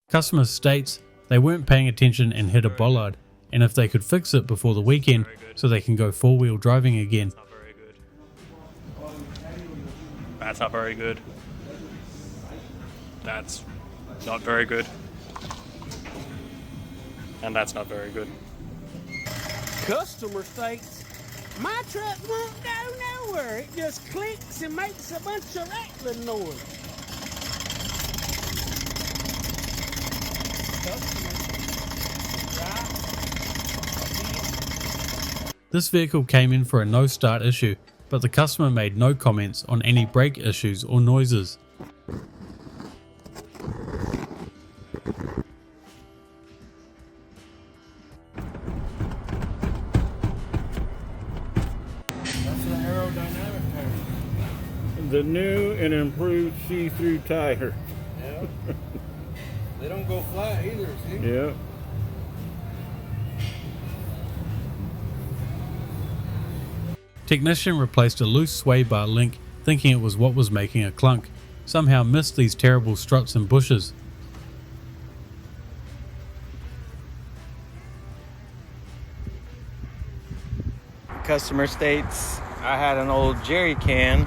Customer states they weren't paying attention and hit a bollard, and if they could fix it before the weekend so they can go four-wheel driving again. That's not very good. That's not very good. And that's not very good. Customer states, my truck won't go nowhere. It just clicks and makes a bunch of rattling noise. This vehicle came in for a no start issue, but the customer made no comments on any brake issues or noises. That's an aerodynamic tire. The new and improved see-through tire. Yeah. They don't go flat either, see? Yeah. Technician replaced a loose sway bar link thinking it was what was making a clunk. Somehow missed these terrible struts and bushes. Customer states, I had an old jerry can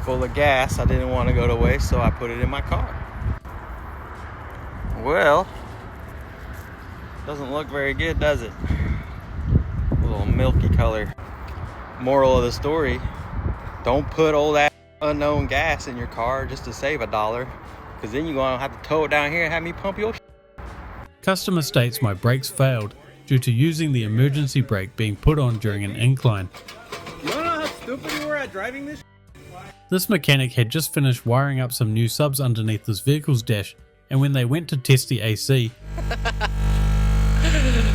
full of gas. I didn't want to go to waste, so I put it in my car. Well, doesn't look very good, does it? A little milky color. Moral of the story, don't put old unknown gas in your car just to save $1, because then you're going to have to tow it down here and have me pump your Customer states my brakes failed due to using the emergency brake being put on during an incline. You wanna know how stupid you were at driving this? This mechanic had just finished wiring up some new subs underneath this vehicle's dash, and when they went to test the AC,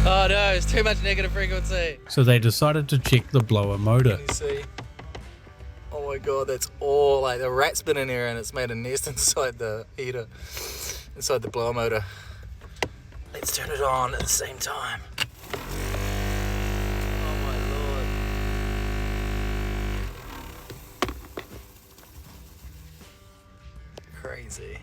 oh no, it's too much negative frequency. So they decided to check the blower motor. Can you see? Oh my god, that's all like the rat's been in here and it's made a nest inside the heater, inside the blower motor. Let's turn it on at the same time. Oh my lord. Crazy.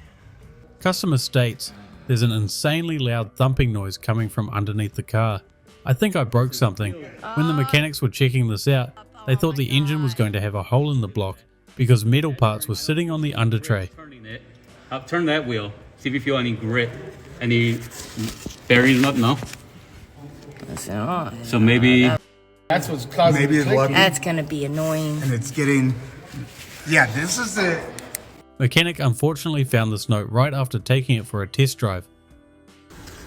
Customer states there's an insanely loud thumping noise coming from underneath the car. I think I broke something. When the mechanics were checking this out, they thought the engine was going to have a hole in the block because metal parts were sitting on the under tray. I'll turn that wheel, see if you feel any grip, any bearing up, no? So maybe... That's what's causing maybe it's lucky. That's gonna be annoying. And it's getting, yeah, this is it. Mechanic unfortunately found this note right after taking it for a test drive.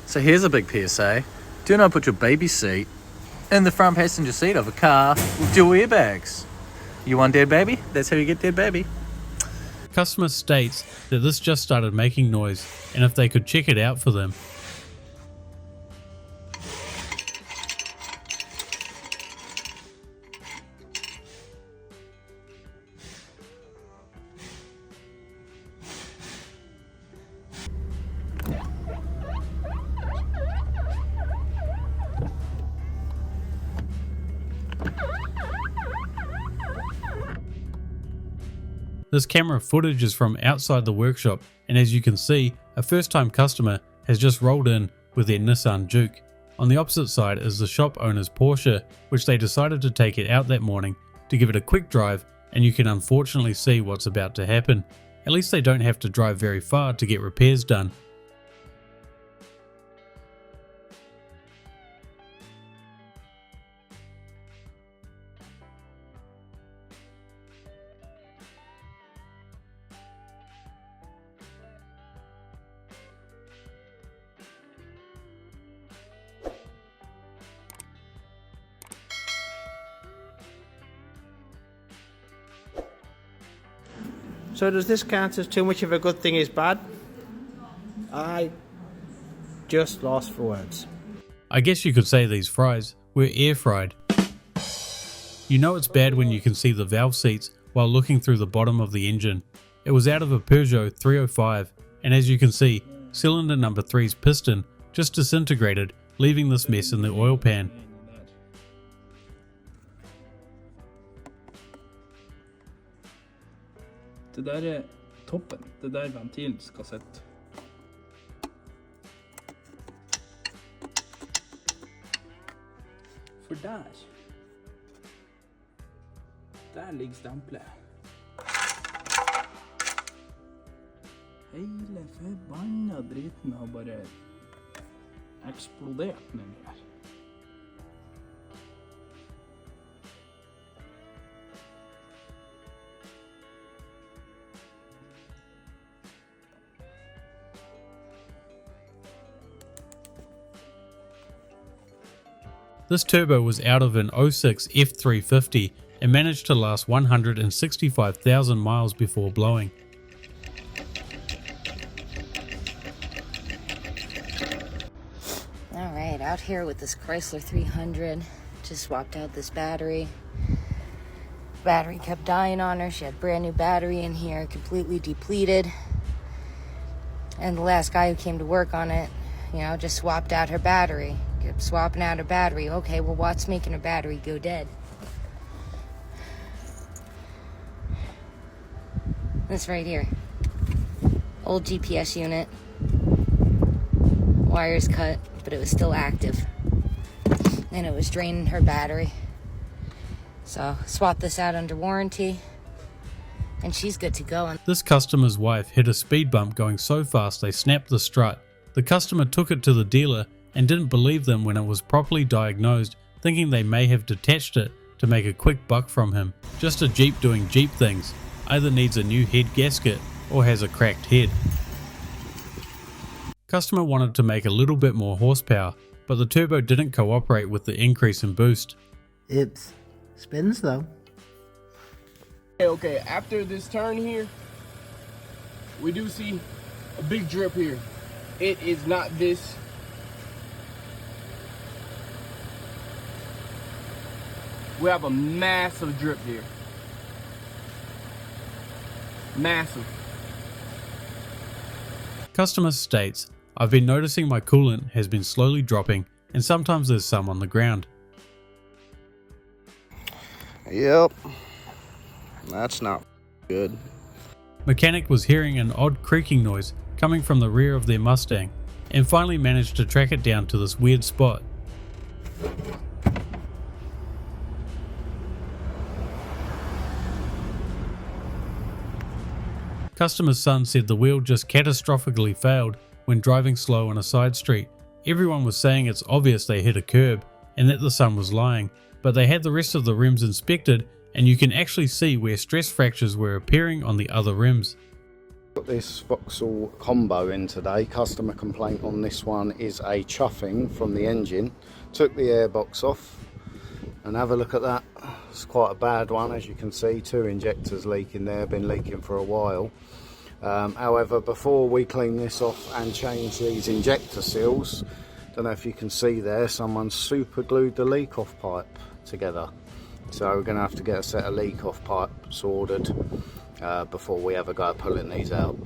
So here's a big PSA. Do not put your baby seat in the front passenger seat of a car with dual airbags. You want dead baby? That's how you get dead baby. Customer states that this just started making noise and if they could check it out for them. This camera footage is from outside the workshop, and as you can see, a first-time customer has just rolled in with their Nissan Juke. On the opposite side is the shop owner's Porsche, which they decided to take it out that morning to give it a quick drive, and you can unfortunately see what's about to happen. At least they don't have to drive very far to get repairs done. So does this count as too much of a good thing is bad? I just lost for words. I guess you could say these fries were air fried. You know it's bad when you can see the valve seats while looking through the bottom of the engine. It was out of a Peugeot 305, and as you can see, cylinder number 3's piston just disintegrated, leaving this mess in the oil pan. Det där är toppen. Det där är ventilens kassett. för där. Där ligger stämplet. Hela förbannade dritten har bara exploderat med det här. This turbo was out of an 06 F350 and managed to last 165,000 miles before blowing. Alright, out here with this Chrysler 300, just swapped out this battery. Battery kept dying on her. She had brand new battery in here, completely depleted. And the last guy who came to work on it, you know, just swapped out her battery. Kept swapping out her battery. Okay, well, what's making her battery go dead? This right here. Old GPS unit. Wires cut, but it was still active. And it was draining her battery. So, swapped this out under warranty. And she's good to go. This customer's wife hit a speed bump going so fast they snapped the strut. The customer took it to the dealer and didn't believe them when it was properly diagnosed, thinking they may have detached it to make a quick buck from him. Just a Jeep doing Jeep things. Either needs a new head gasket or has a cracked head. Customer wanted to make a little bit more horsepower, but the turbo didn't cooperate with the increase in boost. It spins though. Okay, after this turn here, we do see a big drip here. It is not this. We have a massive drip here. Massive. Customer states, I've been noticing my coolant has been slowly dropping and sometimes there's some on the ground. Yep, that's not good. Mechanic was hearing an odd creaking noise coming from the rear of their Mustang and finally managed to track it down to this weird spot. Customer's son said the wheel just catastrophically failed when driving slow on a side street. Everyone was saying it's obvious they hit a curb and that the son was lying, but they had the rest of the rims inspected and you can actually see where stress fractures were appearing on the other rims. Got this Vauxhall combo in today. Customer complaint on this one is a chuffing from the engine. Took the airbox off and have a look at that. It's quite a bad one, as you can see. 2 injectors leaking there, been leaking for a while. However, before we clean this off and change these injector seals, don't know if you can see there, someone super glued the leak off pipe together. So we're going to have to get a set of leak off pipes ordered before we ever go pulling these out.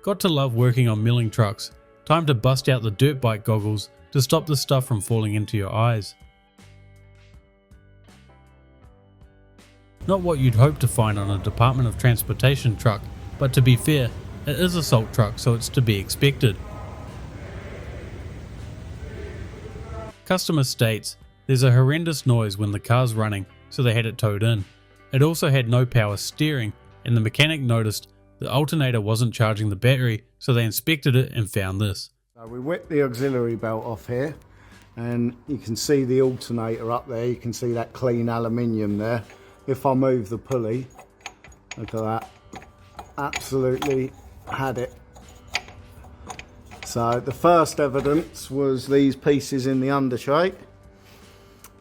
Got to love working on milling trucks. Time to bust out the dirt bike goggles to stop the stuff from falling into your eyes. Not what you'd hope to find on a Department of Transportation truck, but to be fair, it is a salt truck, so it's to be expected. Customer states, there's a horrendous noise when the car's running, so they had it towed in. It also had no power steering, and the mechanic noticed the alternator wasn't charging the battery, so they inspected it and found this. So we whipped the auxiliary belt off here, and you can see the alternator up there. You can see that clean aluminium there. If I move the pulley, look at that, absolutely had it. So the first evidence was these pieces in the undershake.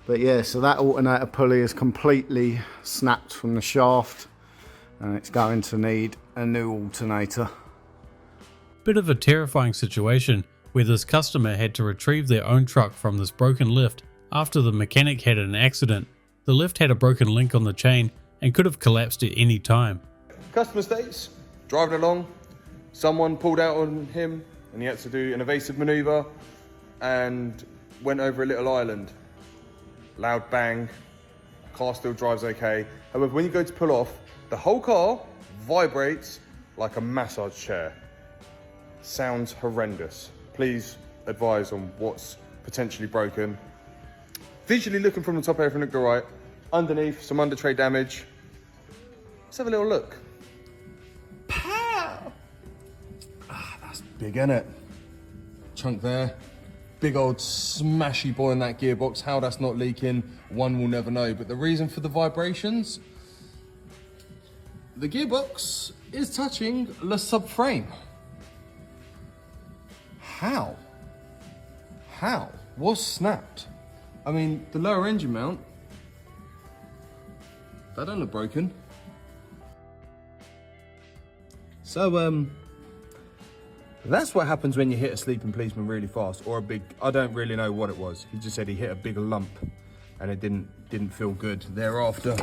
But yeah, so that alternator pulley is completely snapped from the shaft and it's going to need a new alternator. Bit of a terrifying situation where this customer had to retrieve their own truck from this broken lift after the mechanic had an accident. The lift had a broken link on the chain and could have collapsed at any time. Customer states, driving along, someone pulled out on him and he had to do an evasive manoeuvre and went over a little island. Loud bang, car still drives okay. However, when you go to pull off, the whole car vibrates like a massage chair. Sounds horrendous. Please advise on what's potentially broken. visually looking from the top, everything looked all right. Underneath, some under tray damage. Let's have a little look. Pow! Ah, that's big, isn't it? Chunk there. Big old smashy boy in that gearbox. How that's not leaking, one will never know. But the reason for the vibrations, the gearbox is touching the subframe. How? How? What's snapped? I mean, the lower engine mount, that don't look broken. So, that's what happens when you hit a sleeping policeman really fast, or a big, I don't really know what it was. He just said he hit a big lump and it didn't feel good thereafter.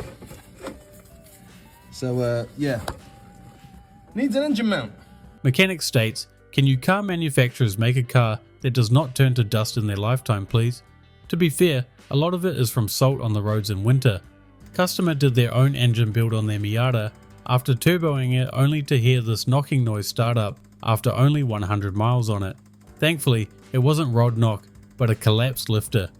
So, yeah, needs an engine mount. Mechanic states, can you car manufacturers make a car that does not turn to dust in their lifetime, please? To be fair, a lot of it is from salt on the roads in winter. Customer did their own engine build on their Miata after turboing it only to hear this knocking noise start up after only 100 miles on it. Thankfully, it wasn't rod knock, but a collapsed lifter.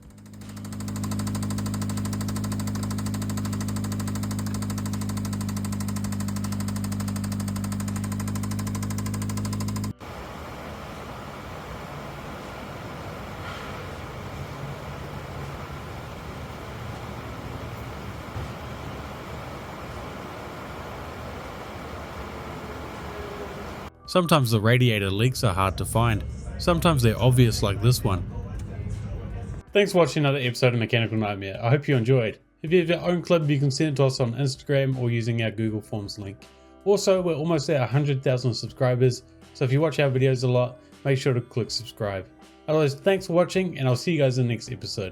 Sometimes the radiator leaks are hard to find, sometimes they're obvious like this one. Thanks for watching another episode of Mechanical Nightmare. I hope you enjoyed. If you have your own clip, you can send it to us on Instagram or using our Google Forms link. Also, we're almost at 100,000 subscribers, so if you watch our videos a lot, make sure to click subscribe. Otherwise, thanks for watching and I'll see you guys in the next episode.